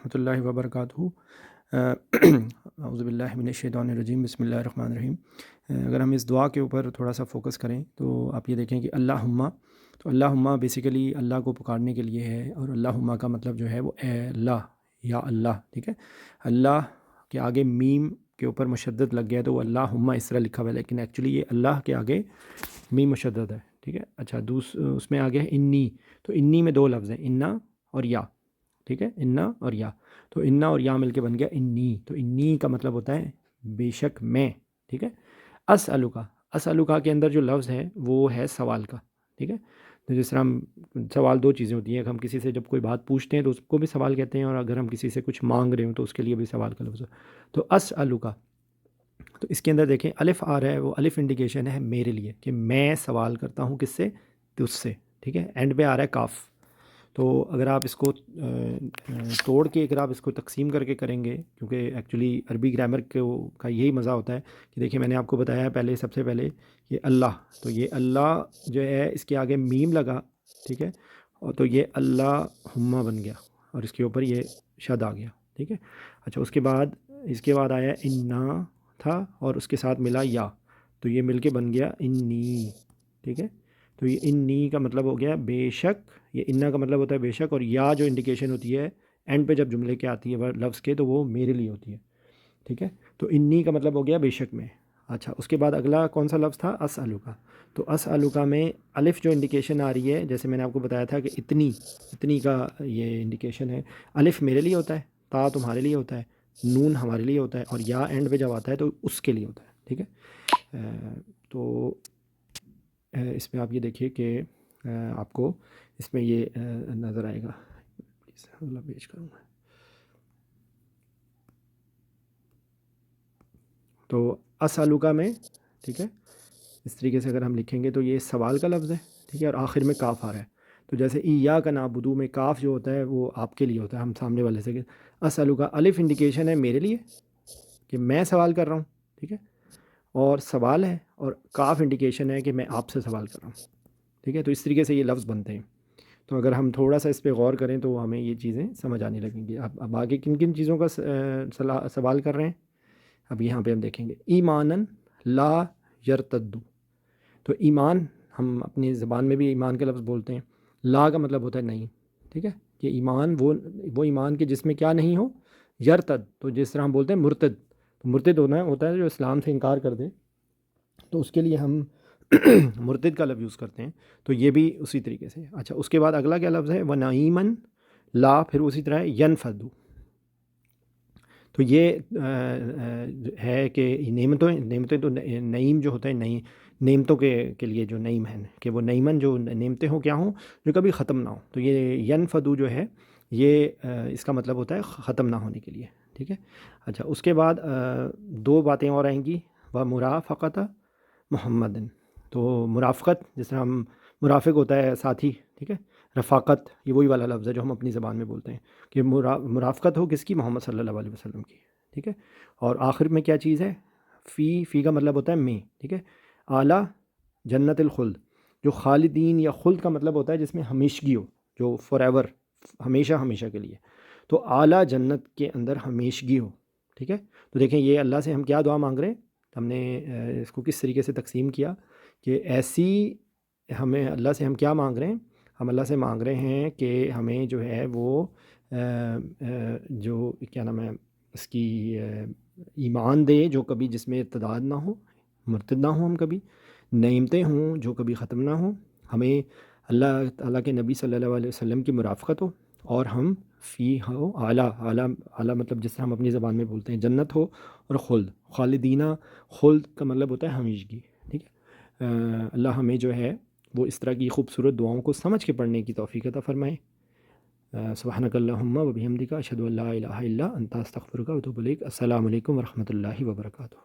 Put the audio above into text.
ورحمۃ اللہ وبرکاتہ۔ اعوذ باللہ من الشیطان الرجیم، بسم اللہ الرحمن الرحیم۔ اگر ہم اس دعا کے اوپر تھوڑا سا فوکس کریں تو آپ یہ دیکھیں کہ اللہم، تو اللہم بیسیکلی اللہ کو پکارنے کے لیے ہے، اور اللہم کا مطلب جو ہے وہ اے اللہ یا اللہ، ٹھیک ہے۔ اللہ کے آگے میم کے اوپر مشدد لگ گیا تو وہ اللہم اس طرح لکھا ہوا ہے، لیکن ایکچولی یہ اللہ کے آگے میم مشدد ہے، ٹھیک ہے۔ اچھا، اس میں آگے ہے انی، تو انی میں دو لفظ ہیں، انا اور یا، ٹھیک ہے، انا اور یا، تو انا اور یا مل کے بن گیا انی، تو انی کا مطلب ہوتا ہے بے شک میں، ٹھیک ہے۔ اسألک، اسألک کے اندر جو لفظ ہے وہ ہے سوال کا، ٹھیک ہے۔ تو جس طرح ہم سوال دو چیزیں ہوتی ہیں، ہم کسی سے جب کوئی بات پوچھتے ہیں تو اس کو بھی سوال کہتے ہیں، اور اگر ہم کسی سے کچھ مانگ رہے ہوں تو اس کے لیے بھی سوال کا لفظ ہے۔ تو اسألک، تو اس کے اندر دیکھیں الف آ رہا ہے، وہ الف انڈیکیشن ہے میرے لیے کہ میں سوال کرتا ہوں کس سے، تو اس سے، ٹھیک ہے۔ اینڈ پہ آ رہا ہے کاف، تو اگر آپ اس کو توڑ کے اگر آپ اس کو تقسیم کر کے کریں گے، کیونکہ ایکچولی عربی گرامر کا یہی مزہ ہوتا ہے کہ دیکھیں میں نے آپ کو بتایا ہے پہلے، سب سے پہلے یہ اللہ، تو یہ اللہ جو ہے اس کے آگے میم لگا، ٹھیک ہے، اور تو یہ اللہ ہما بن گیا، اور اس کے اوپر یہ شد آ گیا، ٹھیک ہے۔ اچھا، اس کے بعد آیا انا تھا، اور اس کے ساتھ ملا یا، تو یہ مل کے بن گیا انی، ٹھیک ہے۔ تو یہ انی کا مطلب ہو گیا بے شک، یہ انا کا مطلب ہوتا ہے بے شک، اور یا جو انڈیکیشن ہوتی ہے اینڈ پہ جب جملے کے آتی ہے لفظ کے، تو وہ میرے لیے ہوتی ہے، ٹھیک ہے۔ تو انی کا مطلب ہو گیا بے شک میں۔ اچھا، اس کے بعد اگلا کون سا لفظ تھا، اسألک، تو اسألک میں الف جو انڈیکیشن آ رہی ہے، جیسے میں نے آپ کو بتایا تھا کہ اتنی کا یہ انڈیکیشن ہے، الف میرے لیے ہوتا ہے، تا تمہارے لیے ہوتا ہے، نون ہمارے لیے ہوتا ہے، اور یا اینڈ پہ جب آتا ہے تو اس کے لیے ہوتا ہے، ٹھیک ہے۔ تو اس میں آپ یہ دیکھیے کہ آپ کو اس میں یہ نظر آئے گا، پلیز اللہ پیش کروں گا۔ تو اسألک میں، ٹھیک ہے، اس طریقے سے اگر ہم لکھیں گے تو یہ سوال کا لفظ ہے، ٹھیک ہے، اور آخر میں کاف آ رہا ہے، تو جیسے ایاک نعبدو میں کاف جو ہوتا ہے وہ آپ کے لیے ہوتا ہے، ہم سامنے والے سے، اسألک الف انڈیکیشن ہے میرے لیے کہ میں سوال کر رہا ہوں، ٹھیک ہے، اور سوال ہے، اور کاف انڈیکیشن ہے کہ میں آپ سے سوال کر رہا ہوں، ٹھیک ہے۔ تو اس طریقے سے یہ لفظ بنتے ہیں۔ تو اگر ہم تھوڑا سا اس پہ غور کریں تو ہمیں یہ چیزیں سمجھ آنے لگیں گی۔ اب آگے کن کن چیزوں کا سوال کر رہے ہیں، اب یہاں پہ ہم دیکھیں گے، ایمانن لا یرتدو، تو ایمان ہم اپنی زبان میں بھی ایمان کا لفظ بولتے ہیں، لا کا مطلب ہوتا ہے نہیں، ٹھیک ہے، کہ ایمان وہ ایمان کے جس میں کیا نہیں ہو، یرتد، تو جس طرح ہم بولتے ہیں مرتد، تو مرتد ہوتا ہے جو اسلام سے انکار کر دے، تو اس کے لیے ہم مرتد کا لفظ یوز کرتے ہیں، تو یہ بھی اسی طریقے سے۔ اچھا، اس کے بعد اگلا کیا لفظ ہے، وَنَعِیمًا لا، پھر اسی طرح ینفدو، تو یہ ہے کہ نعمتیں تو نعیم جو ہوتا ہے، نعمتوں کے لیے جو نعیم ہے، کہ وہ نعیمن جو نعمتیں ہوں کیا ہوں، جو کبھی ختم نہ ہوں، تو یہ ینفدو جو ہے یہ اس کا مطلب ہوتا ہے ختم نہ ہونے کے لیے، ٹھیک ہے۔ اچھا، اس کے بعد دو باتیں اور آئیں گی، وَمُرَافَقَةَ محمدن، تو مرافقت، جس طرح ہم مرافق ہوتا ہے ساتھی، ٹھیک ہے، رفاقت یہ وہی والا لفظ ہے جو ہم اپنی زبان میں بولتے ہیں، کہ مرافقت ہو کس کی، محمد صلی اللہ علیہ وسلم کی، ٹھیک ہے۔ اور آخر میں کیا چیز ہے، فی کا مطلب ہوتا ہے میں، ٹھیک ہے۔ اعلیٰ جنت الخلد، جو خالدین یا خلد کا مطلب ہوتا ہے جس میں ہمیشگی ہو، جو فار ایور، ہمیشہ کے لیے، تو اعلیٰ جنت کے اندر ہمیشگی ہو، ٹھیک ہے۔ تو دیکھیں یہ اللہ سے ہم کیا دعا مانگ رہے ہیں، ہم نے اس کو کس طریقے سے تقسیم کیا کہ ایسی ہمیں اللہ سے ہم کیا مانگ رہے ہیں، ہم اللہ سے مانگ رہے ہیں کہ ہمیں جو ہے وہ جو کیا نام ہے اس کی، ایمان دے جو کبھی جس میں ارتداد نہ ہو، مرتد نہ ہوں ہم کبھی، نعمتیں ہوں جو کبھی ختم نہ ہوں، ہمیں اللہ تعالیٰ کے نبی صلی اللہ علیہ وسلم کی مرافقت ہو، اور ہم فی ہو اعلیٰ مطلب جس طرح ہم اپنی زبان میں بولتے ہیں جنت ہو، اور خالدینہ، خلد کا مطلب ہوتا ہے ہمیشگی، ٹھیک ہے۔ اللہ ہمیں جو ہے وہ اس طرح کی خوبصورت دعاؤں کو سمجھ کے پڑھنے کی توفیق عطا فرمائے۔ سبحانک اللہم و بحمدک، اشہد ان لا الہ الا انت، استغفرک و اتوب الیک۔ السلام علیکم ورحمۃ اللہ وبرکاتہ۔